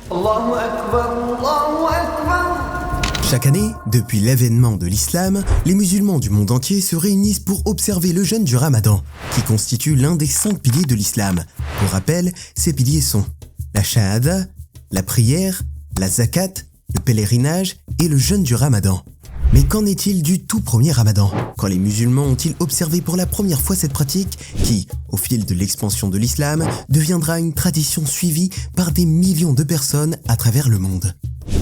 Allahu Akbar, Allahu Akbar. Chaque année, depuis l'avènement de l'islam, les musulmans du monde entier se réunissent pour observer le jeûne du Ramadan, qui constitue l'un des 5 piliers de l'islam. Pour rappel, ces piliers sont la shahada, la prière, la zakat, le pèlerinage et le jeûne du Ramadan. Mais qu'en est-il du tout premier Ramadan? Quand les musulmans ont-ils observé pour la première fois cette pratique qui, au fil de l'expansion de l'islam, deviendra une tradition suivie par des millions de personnes à travers le monde?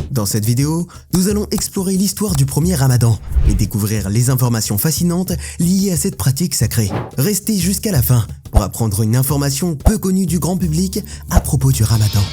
Dans cette vidéo, nous allons explorer l'histoire du premier Ramadan et découvrir les informations fascinantes liées à cette pratique sacrée. Restez jusqu'à la fin pour apprendre une information peu connue du grand public à propos du Ramadan.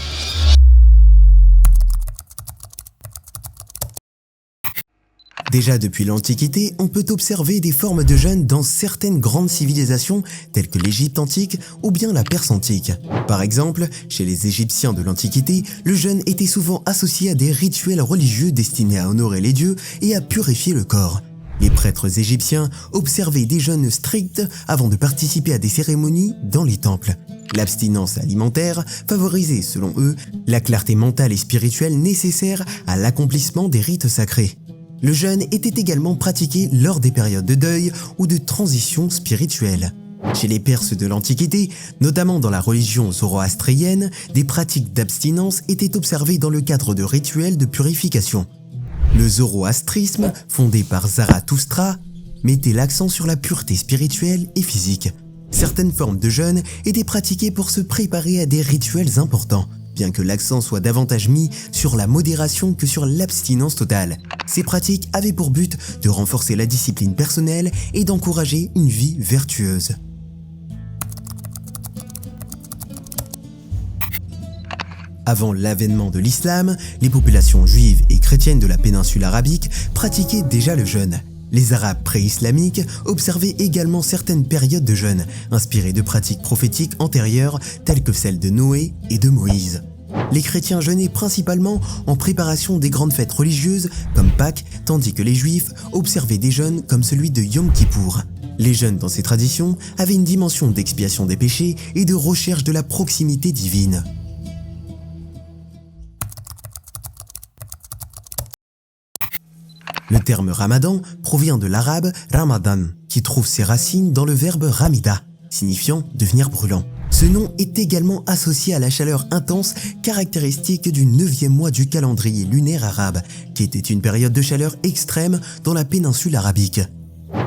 Déjà depuis l'Antiquité, on peut observer des formes de jeûne dans certaines grandes civilisations telles que l'Égypte antique ou bien la Perse antique. Par exemple, chez les Égyptiens de l'Antiquité, le jeûne était souvent associé à des rituels religieux destinés à honorer les dieux et à purifier le corps. Les prêtres égyptiens observaient des jeûnes stricts avant de participer à des cérémonies dans les temples. L'abstinence alimentaire favorisait, selon eux, la clarté mentale et spirituelle nécessaire à l'accomplissement des rites sacrés. Le jeûne était également pratiqué lors des périodes de deuil ou de transition spirituelle. Chez les Perses de l'Antiquité, notamment dans la religion zoroastrienne, des pratiques d'abstinence étaient observées dans le cadre de rituels de purification. Le zoroastrisme, fondé par Zarathustra, mettait l'accent sur la pureté spirituelle et physique. Certaines formes de jeûne étaient pratiquées pour se préparer à des rituels importants, bien que l'accent soit davantage mis sur la modération que sur l'abstinence totale. Ces pratiques avaient pour but de renforcer la discipline personnelle et d'encourager une vie vertueuse. Avant l'avènement de l'islam, les populations juives et chrétiennes de la péninsule arabique pratiquaient déjà le jeûne. Les Arabes pré-islamiques observaient également certaines périodes de jeûne, inspirées de pratiques prophétiques antérieures telles que celles de Noé et de Moïse. Les chrétiens jeûnaient principalement en préparation des grandes fêtes religieuses comme Pâques, tandis que les juifs observaient des jeûnes comme celui de Yom Kippour. Les jeûnes dans ces traditions avaient une dimension d'expiation des péchés et de recherche de la proximité divine. Le terme Ramadan provient de l'arabe Ramadan, qui trouve ses racines dans le verbe ramida, signifiant devenir brûlant. Ce nom est également associé à la chaleur intense caractéristique du 9e mois du calendrier lunaire arabe, qui était une période de chaleur extrême dans la péninsule arabique.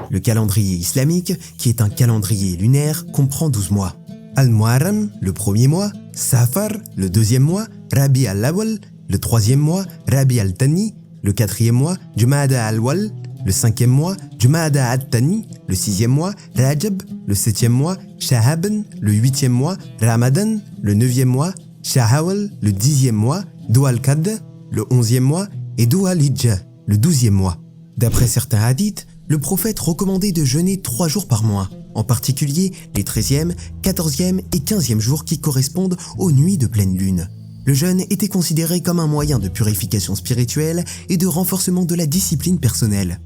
Le calendrier islamique, qui est un calendrier lunaire, comprend 12 mois. Al-Muharram, le premier mois, Safar, le deuxième mois, Rabi al-Awwal, le troisième mois, Rabi al-Thani, le 4e mois, Jumada al-Awwal, le 5e mois, Jumada al-Thani, le 6e mois, Rajab, le 7e mois, Shahaban, le 8e mois, Ramadan, le 9e mois, Shahawal, le 10e mois, Dhu al-Qa'dah, le 11e mois, et Dhu al-Hijjah, le 12e mois. D'après certains hadiths, le prophète recommandait de jeûner 3 jours par mois, en particulier les 13e, 14e et 15e jours qui correspondent aux nuits de pleine lune. Le jeûne était considéré comme un moyen de purification spirituelle et de renforcement de la discipline personnelle.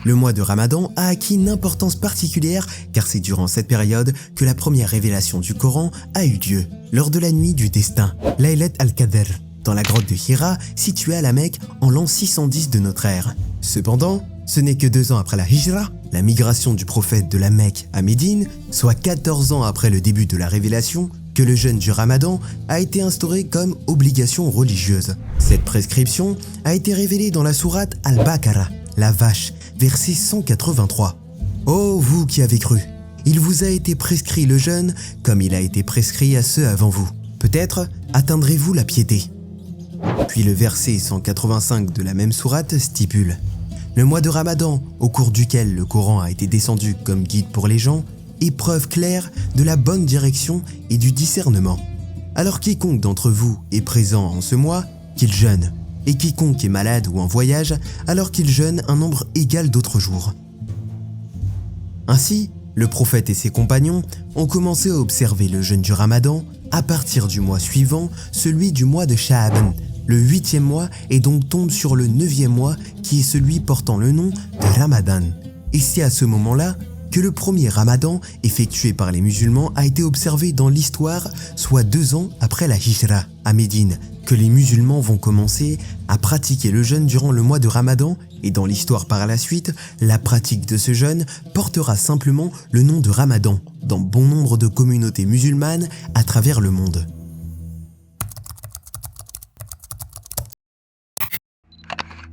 Le mois de Ramadan a acquis une importance particulière car c'est durant cette période que la première révélation du Coran a eu lieu, lors de la nuit du destin, Laylat al-Qadr, dans la grotte de Hira située à la Mecque en l'an 610 de notre ère. Cependant, ce n'est que 2 ans après la Hijra, la migration du prophète de la Mecque à Médine, soit 14 ans après le début de la révélation, que le jeûne du Ramadan a été instauré comme obligation religieuse. Cette prescription a été révélée dans la sourate Al-Baqarah, la vache, verset 183. « Ô vous qui avez cru, il vous a été prescrit le jeûne comme il a été prescrit à ceux avant vous. Peut-être atteindrez-vous la piété. » Puis le verset 185 de la même sourate stipule: le mois de Ramadan, au cours duquel le Coran a été descendu comme guide pour les gens, est preuve claire de la bonne direction et du discernement. Alors quiconque d'entre vous est présent en ce mois, qu'il jeûne, et quiconque est malade ou en voyage, alors qu'il jeûne un nombre égal d'autres jours. Ainsi, le prophète et ses compagnons ont commencé à observer le jeûne du Ramadan à partir du mois suivant, celui du mois de Sha'aban, le 8e mois, et donc tombe sur le 9e mois qui est celui portant le nom de Ramadan. Et c'est à ce moment-là que le premier ramadan effectué par les musulmans a été observé dans l'histoire, soit 2 ans après la Hijra, à Médine, que les musulmans vont commencer à pratiquer le jeûne durant le mois de Ramadan, et dans l'histoire par la suite, la pratique de ce jeûne portera simplement le nom de Ramadan dans bon nombre de communautés musulmanes à travers le monde.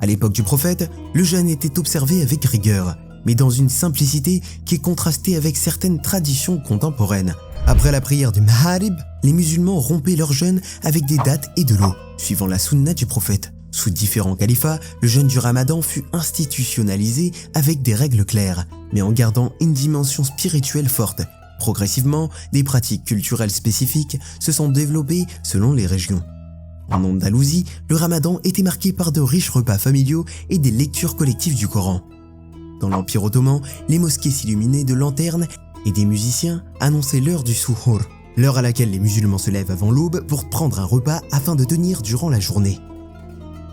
À l'époque du prophète, le jeûne était observé avec rigueur, mais dans une simplicité qui est contrastée avec certaines traditions contemporaines. Après la prière du Maharib, les musulmans rompaient leur jeûne avec des dattes et de l'eau, suivant la sunna du prophète. Sous différents califats, le jeûne du Ramadan fut institutionnalisé avec des règles claires, mais en gardant une dimension spirituelle forte. Progressivement, des pratiques culturelles spécifiques se sont développées selon les régions. En Andalousie, le Ramadan était marqué par de riches repas familiaux et des lectures collectives du Coran. Dans l'Empire ottoman, les mosquées s'illuminaient de lanternes et des musiciens annonçaient l'heure du suhour, l'heure à laquelle les musulmans se lèvent avant l'aube pour prendre un repas afin de tenir durant la journée.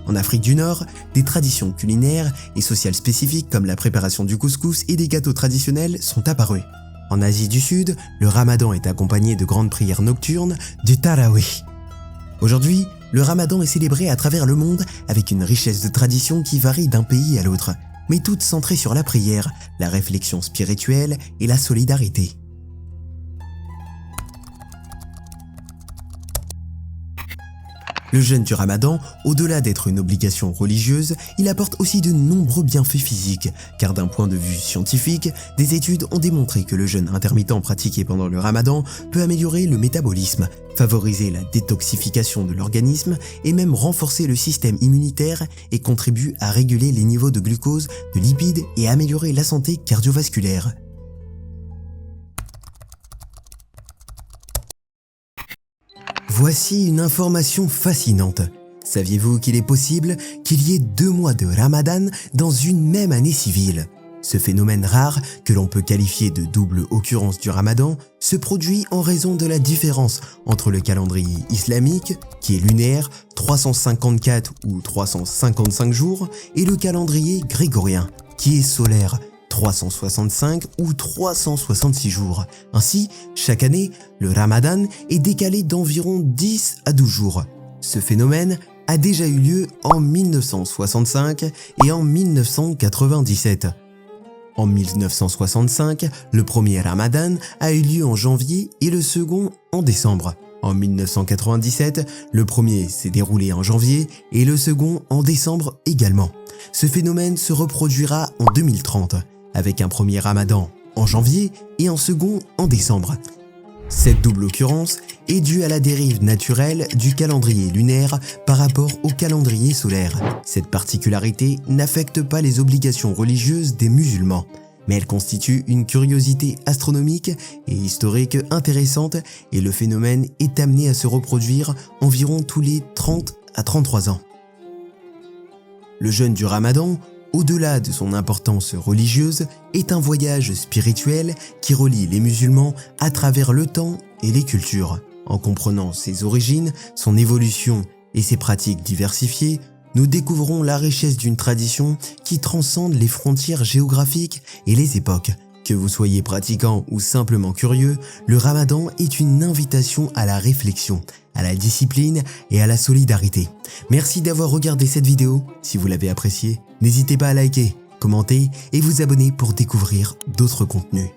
En Afrique du Nord, des traditions culinaires et sociales spécifiques comme la préparation du couscous et des gâteaux traditionnels sont apparues. En Asie du Sud, le Ramadan est accompagné de grandes prières nocturnes, du Tarawih. Aujourd'hui, le Ramadan est célébré à travers le monde avec une richesse de traditions qui varie d'un pays à l'autre, mais toutes centrées sur la prière, la réflexion spirituelle et la solidarité. Le jeûne du Ramadan, au-delà d'être une obligation religieuse, il apporte aussi de nombreux bienfaits physiques, car d'un point de vue scientifique, des études ont démontré que le jeûne intermittent pratiqué pendant le Ramadan peut améliorer le métabolisme, favoriser la détoxification de l'organisme et même renforcer le système immunitaire et contribue à réguler les niveaux de glucose, de lipides et améliorer la santé cardiovasculaire. Voici une information fascinante. Saviez-vous qu'il est possible qu'il y ait 2 mois de Ramadan dans une même année civile? Ce phénomène rare, que l'on peut qualifier de double occurrence du Ramadan, se produit en raison de la différence entre le calendrier islamique, qui est lunaire, 354 ou 355 jours, et le calendrier grégorien, qui est solaire, 365 ou 366 jours. Ainsi, chaque année, le Ramadan est décalé d'environ 10 à 12 jours. Ce phénomène a déjà eu lieu en 1965 et en 1997. En 1965, le premier Ramadan a eu lieu en janvier et le second en décembre. En 1997, le premier s'est déroulé en janvier et le second en décembre également. Ce phénomène se reproduira en 2030, avec un premier Ramadan en janvier et un second en décembre. Cette double occurrence est due à la dérive naturelle du calendrier lunaire par rapport au calendrier solaire. Cette particularité n'affecte pas les obligations religieuses des musulmans, mais elle constitue une curiosité astronomique et historique intéressante et le phénomène est amené à se reproduire environ tous les 30 à 33 ans. Le jeûne du Ramadan, au-delà de son importance religieuse, est un voyage spirituel qui relie les musulmans à travers le temps et les cultures. En comprenant ses origines, son évolution et ses pratiques diversifiées, nous découvrons la richesse d'une tradition qui transcende les frontières géographiques et les époques. Que vous soyez pratiquant ou simplement curieux, le Ramadan est une invitation à la réflexion, à la discipline et à la solidarité. Merci d'avoir regardé cette vidéo. Si vous l'avez appréciée, n'hésitez pas à liker, commenter et vous abonner pour découvrir d'autres contenus.